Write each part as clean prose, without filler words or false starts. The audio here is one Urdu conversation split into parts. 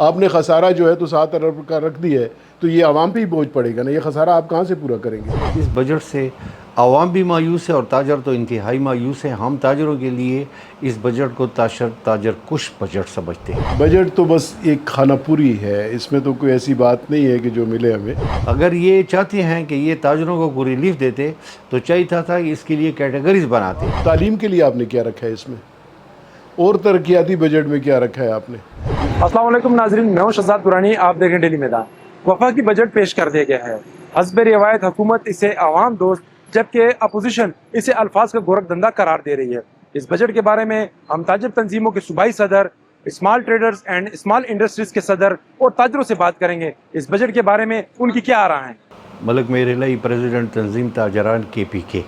آپ نے خسارہ جو ہے تو 7 ارب کا رکھ دیا ہے، تو یہ عوام پہ ہی بوجھ پڑے گا نا، یہ خسارہ آپ کہاں سے پورا کریں گے؟ اس بجٹ سے عوام بھی مایوس ہے اور تاجر تو انتہائی مایوس ہیں۔ ہم تاجروں کے لیے اس بجٹ کو تاجر کش بجٹ سمجھتے ہیں۔ بجٹ تو بس ایک کھانا پوری ہے، اس میں تو کوئی ایسی بات نہیں ہے کہ جو ملے ہمیں۔ اگر یہ چاہتے ہیں کہ یہ تاجروں کو کوئی ریلیف دیتے تو چاہیے تھا کہ اس کے لیے کیٹیگریز بناتے۔ تعلیم کے لیے آپ نے کیا رکھا ہے اس میں، اور ترقیاتی بجٹ میں کیا رکھا ہے آپ نے؟ السلام علیکم ناظرین، میں ہوں شہزاد پرانی، آپ دیکھیں ڈیلی میدان۔ وفاقی بجٹ پیش کر دیا گیا ہے۔ حسب روایت حکومت اسے عوام دوست جبکہ اپوزیشن اسے الفاظ کا گورکھ دھندا قرار دے رہی ہے۔ اس بجٹ کے بارے میں ہم تاجر تنظیموں کے صوبائی صدر، small traders and small industries کے صدر اور تاجروں سے بات کریں گے۔ اس بجٹ کے بارے میں ان کی کیا آراء ہیں۔ ملک میر الہی، پریزیڈنٹ تنظیم تاجران KPK۔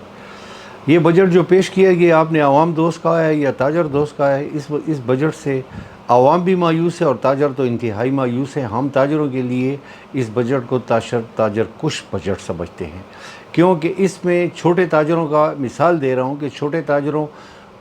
یہ بجٹ جو پیش کیا گیا آپ نے عوام دوست کہا ہے یا تاجر دوست کہا ہے، اس بجٹ سے عوام بھی مایوس ہے اور تاجر تو انتہائی مایوس ہیں۔ ہم تاجروں کے لیے اس بجٹ کو تاجر کش بجٹ سمجھتے ہیں، کیونکہ اس میں چھوٹے تاجروں کا مثال دے رہا ہوں کہ چھوٹے تاجروں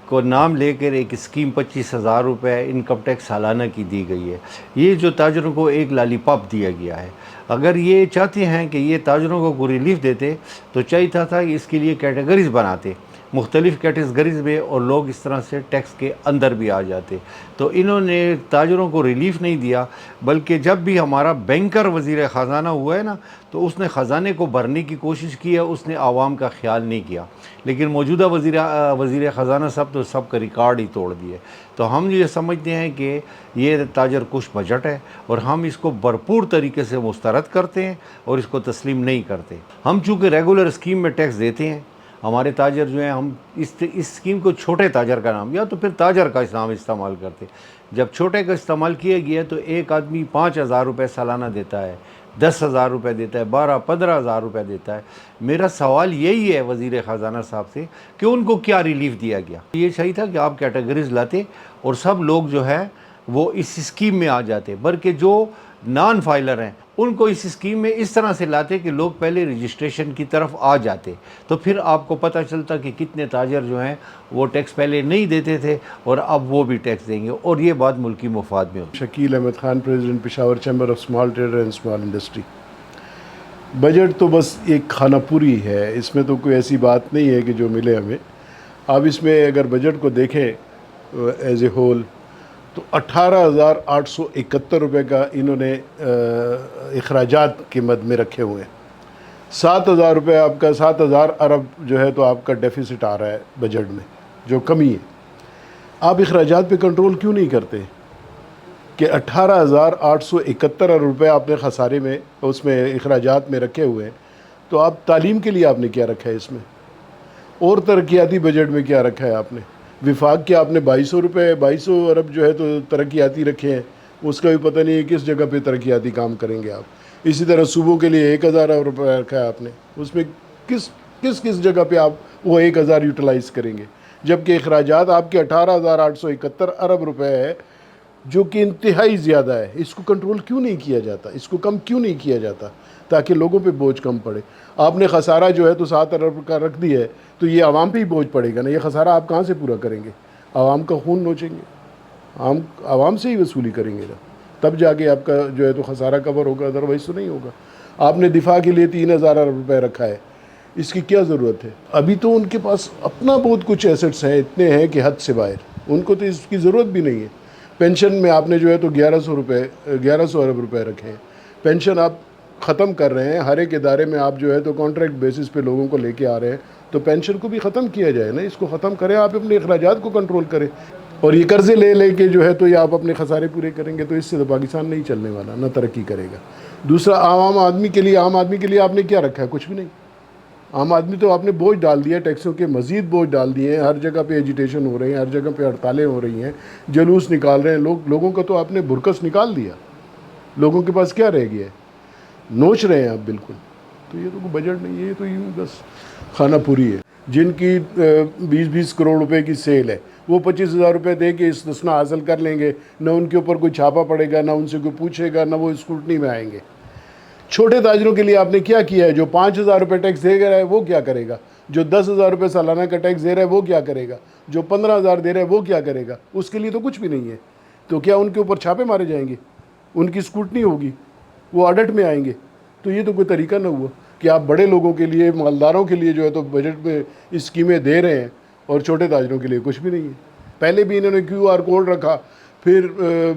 کو نام لے کر ایک اسکیم 25,000 روپے انکم ٹیکس سالانہ کی دی گئی ہے۔ یہ جو تاجروں کو ایک لالی پاپ دیا گیا ہے۔ اگر یہ چاہتے ہیں کہ یہ تاجروں کو کوئی ریلیف دیتے تو چاہیے تھا کہ اس کے لیے کیٹیگریز بناتے، مختلف کیٹیگریز میں، اور لوگ اس طرح سے ٹیکس کے اندر بھی آ جاتے۔ تو انہوں نے تاجروں کو ریلیف نہیں دیا، بلکہ جب بھی ہمارا بینکر وزیر خزانہ ہوا ہے نا، تو اس نے خزانے کو بھرنے کی کوشش کی ہے، اس نے عوام کا خیال نہیں کیا۔ لیکن موجودہ وزیر خزانہ صاحب تو سب کا ریکارڈ ہی توڑ دیے۔ تو ہم یہ سمجھتے ہیں کہ یہ تاجر کش بجٹ ہے اور ہم اس کو بھرپور طریقے سے مسترد کرتے ہیں اور اس کو تسلیم نہیں کرتے۔ ہم چونکہ ریگولر اسکیم میں ٹیکس دیتے ہیں، ہمارے تاجر جو ہیں، ہم اس اسکیم کو چھوٹے تاجر کا نام یا تو پھر تاجر کا نام استعمال کرتے۔ جب چھوٹے کا استعمال کیا گیا تو ایک آدمی 5,000 روپے سالانہ دیتا ہے، 10,000 روپے دیتا ہے، 15,000 روپے دیتا ہے۔ میرا سوال یہی ہے وزیر خزانہ صاحب سے کہ ان کو کیا ریلیف دیا گیا؟ یہ چاہیے تھا کہ آپ کیٹیگریز لاتے اور سب لوگ جو ہے وہ اس اسکیم میں آ جاتے، بلکہ جو نان فائلر ہیں ان کو اس اسکیم میں اس طرح سے لاتے کہ لوگ پہلے رجسٹریشن کی طرف آ جاتے، تو پھر آپ کو پتہ چلتا کہ کتنے تاجر جو ہیں وہ ٹیکس پہلے نہیں دیتے تھے اور اب وہ بھی ٹیکس دیں گے، اور یہ بات ملکی مفاد میں ہوگی۔ Shakeel Ahmed Khan, president Peshawar chamber of small trader and small industry. Budget تو بس ایک کھانا پوری ہے، اس میں تو کوئی ایسی بات نہیں ہے کہ جو ملے ہمیں۔ آپ اس میں اگر بجٹ کو دیکھیں ایز اے ہول تو 18,871 روپے کا انہوں نے اخراجات کے مد میں رکھے ہوئے ہیں۔ 7,000 روپے آپ کا 7,000 ارب جو ہے تو آپ کا ڈیفیسٹ آ رہا ہے بجٹ میں، جو کمی ہے۔ آپ اخراجات پہ کنٹرول کیوں نہیں کرتے کہ 18,871 ارب روپے آپ نے خسارے میں اس میں اخراجات میں رکھے ہوئے ہیں؟ تو آپ تعلیم کے لیے آپ نے کیا رکھا ہے اس میں، اور ترقیاتی بجٹ میں کیا رکھا ہے آپ نے؟ وفاق کے آپ نے 2,200 ارب جو ہے تو ترقیاتی رکھے ہیں، اس کا بھی پتہ نہیں ہے کس جگہ پہ ترقیاتی کام کریں گے آپ۔ اسی طرح صوبوں کے لیے 1,000 ارب روپے رکھا ہے آپ نے، اس میں کس جگہ پہ آپ وہ 1,000 یوٹیلائز کریں گے، جبکہ اخراجات آپ کے 18,871 ارب روپے ہے، جو کہ انتہائی زیادہ ہے۔ اس کو کنٹرول کیوں نہیں کیا جاتا، اس کو کم کیوں نہیں کیا جاتا تاکہ لوگوں پہ بوجھ کم پڑے؟ آپ نے خسارہ جو ہے تو 7 ارب کا رکھ دیا ہے، تو یہ عوام پہ ہی بوجھ پڑے گا نا، یہ خسارہ آپ کہاں سے پورا کریں گے؟ عوام کا خون نوچیں گے، عوام سے ہی وصولی کریں گے نا، تب جا کے آپ کا جو ہے تو خسارہ کور ہوگا، ادروائز تو نہیں ہوگا۔ آپ نے دفاع کے لیے 3,000 ارب روپے رکھا ہے، اس کی کیا ضرورت ہے؟ ابھی تو ان کے پاس اپنا بہت کچھ ایسٹس ہیں، اتنے ہیں کہ حد سے باہر، ان کو تو اس کی ضرورت بھی نہیں ہے۔ پینشن میں آپ نے جو ہے تو 1,100 ارب روپے رکھے ہیں، پینشن آپ ختم کر رہے ہیں، ہر ایک ادارے میں آپ جو ہے تو کانٹریکٹ بیسس پہ لوگوں کو لے کے آ رہے ہیں، تو پینشن کو بھی ختم کیا جائے نا، اس کو ختم کریں، آپ اپنے اخراجات کو کنٹرول کریں۔ اور یہ قرضے لے کے جو ہے تو یہ آپ اپنے خسارے پورے کریں گے، تو اس سے تو پاکستان نہیں چلنے والا، نہ ترقی کرے گا۔ دوسرا، عام آدمی کے لیے آپ نے کیا رکھا ہے؟ کچھ بھی نہیں۔ عام آدمی تو آپ نے بوجھ ڈال دیا، ٹیکسوں کے مزید بوجھ ڈال دیے ہیں، ہر جگہ پہ ایجیٹیشن ہو رہی ہیں، ہر جگہ پہ ہڑتالیں ہو رہی ہیں، جلوس نکال رہے ہیں لوگوں کا تو آپ نے برکس نکال دیا، لوگوں کے پاس کیا رہ گیا ہے؟ نوچ رہے ہیں آپ بالکل۔ تو یہ تو بجٹ نہیں ہے، یہ تو یوں بس کھانا پوری ہے۔ جن کی 20 کروڑ روپے کی سیل ہے، وہ 25,000 روپے دے کے استثناء حاصل کر لیں گے، نہ ان کے اوپر کوئی چھاپا پڑے گا، نہ ان سے کوئی پوچھے گا، نہ وہ اسکروٹنی میں آئیں گے۔ چھوٹے تاجروں کے لیے آپ نے کیا کیا ہے؟ جو 5,000 روپے ٹیکس دے رہا ہے وہ کیا کرے گا؟ جو 10,000 روپے سالانہ کا ٹیکس دے رہا ہے وہ کیا کرے گا؟ جو 15,000 دے رہا ہے وہ کیا کرے گا؟ اس کے لیے تو کچھ بھی نہیں ہے۔ تو کیا ان کے اوپر چھاپے مارے جائیں گے؟ ان کی اسکروٹنی ہوگی, وہ آڈٹ میں آئیں گے. تو یہ تو کوئی طریقہ نہ ہوا کہ آپ بڑے لوگوں کے لیے, مالداروں کے لیے جو ہے تو بجٹ میں اسکیمیں دے رہے ہیں اور چھوٹے تاجروں کے لیے کچھ بھی نہیں ہے. پہلے بھی انہوں نے QR کوڈ رکھا, پھر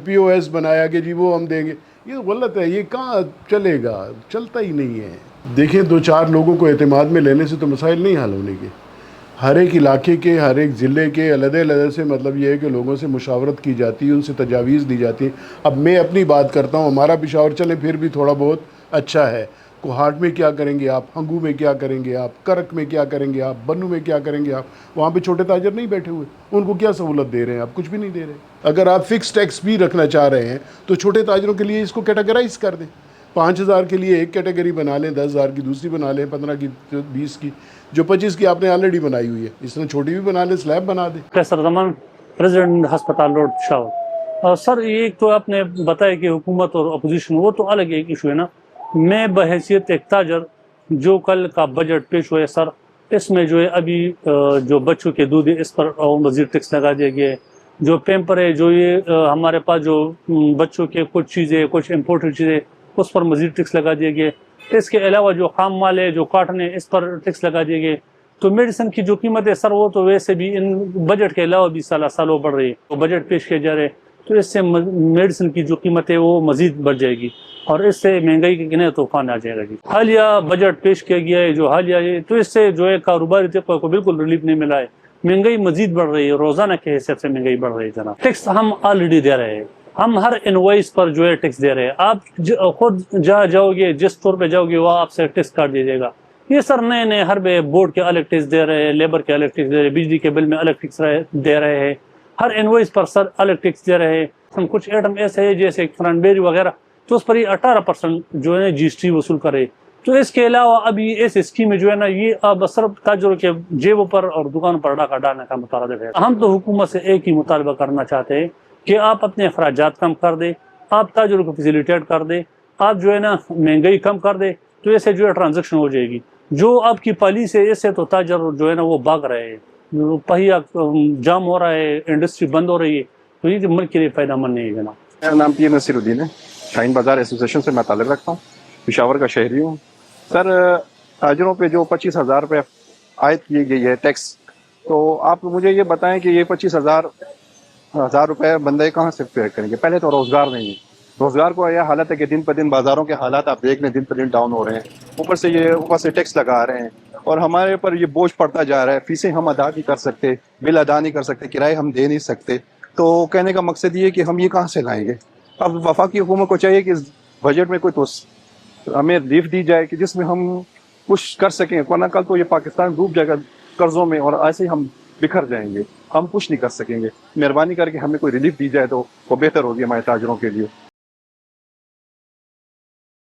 POS بنایا کہ جی وہ ہم دیں گے. یہ غلط ہے, یہ کہاں چلے گا, چلتا ہی نہیں ہے. دیکھیں 2-4 لوگوں کو اعتماد میں لینے سے تو مسائل نہیں حل ہونے کے. ہر ایک علاقے کے, ہر ایک ضلع کے علیحدہ علیحدہ سے مطلب یہ ہے کہ لوگوں سے مشاورت کی جاتی ہے, ان سے تجاویز دی جاتی ہیں. اب میں اپنی بات کرتا ہوں, ہمارا پشاور چلے پھر بھی تھوڑا بہت اچھا ہے. کوہاٹ میں کیا کریں گے آپ, ہنگو میں کیا کریں گے آپ, کرک میں کیا کریں گے آپ, بنو میں کیا کریں گے آپ. وہاں پہ چھوٹے تاجر نہیں بیٹھے ہوئے, ان کو کیا سہولت دے رہے ہیں آپ, کچھ بھی نہیں دے رہے. اگر آپ فکس ٹیکس بھی رکھنا چاہ رہے ہیں تو چھوٹے تاجروں کے لیے اس کو کیٹیگرائز کر دیں. 5,000 کے لیے ایک کیٹیگری بنا لیں, 10,000 کی دوسری بنا لیں, 15 کی, 20 کی, جو 25 کی آپ نے آلریڈی بنائی ہوئی ہے اس طرح چھوٹی بھی بنا لیں, سلیب بنا دیں. فیصل زمان, پریزیڈنٹ ہسپتال روڈ پشاور. سر ایک تو آپ نے بتایا کہ حکومت اور اپوزیشن وہ تو الگ ایک ایشو ہے نا. میں بحیثیت ایک تاجر, جو کل کا بجٹ پیش ہوئے سر, اس میں جو ہے ابھی جو بچوں کے دودھ ہے اس پر مزید ٹیکس لگا دیا گیا ہے. جو پیمپر ہے, جو یہ ہمارے پاس جو بچوں کے کچھ چیزیں, کچھ امپورٹڈ چیزیں, اس پر مزید ٹیکس لگا دیا گیا. اس کے علاوہ جو خام مال ہے, جو کاٹن ہے, اس پر ٹیکس لگا دیا گیا. تو میڈیسن کی جو قیمت ہے سر, وہ تو ویسے بھی ان بجٹ کے علاوہ بھی سالوں بڑھ رہی ہے. تو بجٹ پیش کیا جا رہے ہیں تو اس سے میڈیسن کی جو قیمت ہے وہ مزید بڑھ جائے گی, اور اس سے مہنگائی کے گنے طوفان آ جائے گا. جی حالیہ بجٹ پیش کیا گیا ہے جو حالیہ ہے, تو اس سے جو ہے کاروباری طبقے کو بالکل ریلیف نہیں ملا ہے. مہنگائی مزید بڑھ رہی ہے, روزانہ کے حیثیت سے مہنگائی بڑھ رہی ہے. جناب ٹیکس ہم آلریڈی دے رہے ہیں, ہم ہر انوائس پر جو ہے ٹیکس دے رہے ہیں. آپ خود جہاں جاؤ گے, جس اسٹور پہ جاؤ گے, وہاں آپ سے ٹیکس کاٹ دیا جائے گا. یہ سر نئے ہر بورڈ کے الگ ٹیکس دے رہے ہیں, لیبر کے الگ ٹیکس دے رہے ہیں, بجلی کے بل میں الگ ٹیکس دے رہے ہیں, ہر انوائس پر سر الگ ٹیکس دے رہے ہیں. کچھ ایٹم ایسے ہے جیسے کرانبیری وغیرہ, تو اس پر یہ 18% جو ہے GST وصول کرے. تو اس کے علاوہ ابھی اس اسکیم جو ہے نا, یہ اب صرف تاجروں کے جیبوں پر اور دکان پر ڈاکہ ڈالنے کا مطالبہ ہے. ہم تو حکومت سے ایک ہی مطالبہ کرنا چاہتے ہیں کہ آپ اپنے اخراجات کم کر دیں, آپ تاجروں کو فیسیلیٹیٹ کر دیں, آپ جو ہے نا مہنگائی کم کر دیں. تو ایسے جو ہے ٹرانزیکشن ہو جائے گی. جو آپ کی پالیسی ہے, اس سے تو تاجر جو ہے نا وہ بھاگ رہے ہیں, پہیا جام ہو رہا ہے, انڈسٹری بند ہو رہی ہے. تو یہ ملک کے لیے فائدہ مند نہیں ہے. جناب میرا نام پیر نصیر الدین ہے, شاہین بازار ایسوسیشن سے میں تعلق رکھتا ہوں, پشاور کا شہری ہوں. سر تاجروں پہ جو 25,000 روپے عائد کی گئی ہے ٹیکس, تو آپ مجھے یہ بتائیں کہ یہ 25,000 روپے بندے کہاں سے پے کریں گے؟ پہلے تو روزگار نہیں ہے. روزگار کو یہ حالت ہے کہ دن پہ دن بازاروں کے حالات آپ دیکھ لیں, دن پہ دن ڈاؤن ہو رہے ہیں. اوپر سے ٹیکس لگا رہے ہیں, اور ہمارے پر یہ بوجھ پڑتا جا رہا ہے. فیسیں ہم ادا نہیں کر سکتے, بل ادا نہیں کر سکتے, کرائے ہم دے نہیں سکتے. تو کہنے کا مقصد یہ ہے کہ ہم یہ کہاں سے لائیں گے؟ اب وفاقی حکومت کو چاہیے کہ اس بجٹ میں کوئی تو ہمیں ریلیف دی جائے کہ جس میں ہم کچھ کر سکیں, ورنہ کل تو یہ پاکستان ڈوب جائے گا قرضوں میں, اور ایسے ہم بکھر جائیں گے, ہم کچھ نہیں کر سکیں گے. مہربانی کر کے ہمیں کوئی ریلیف دی جائے تو وہ بہتر ہوگی ہمارے تاجروں کے لیے.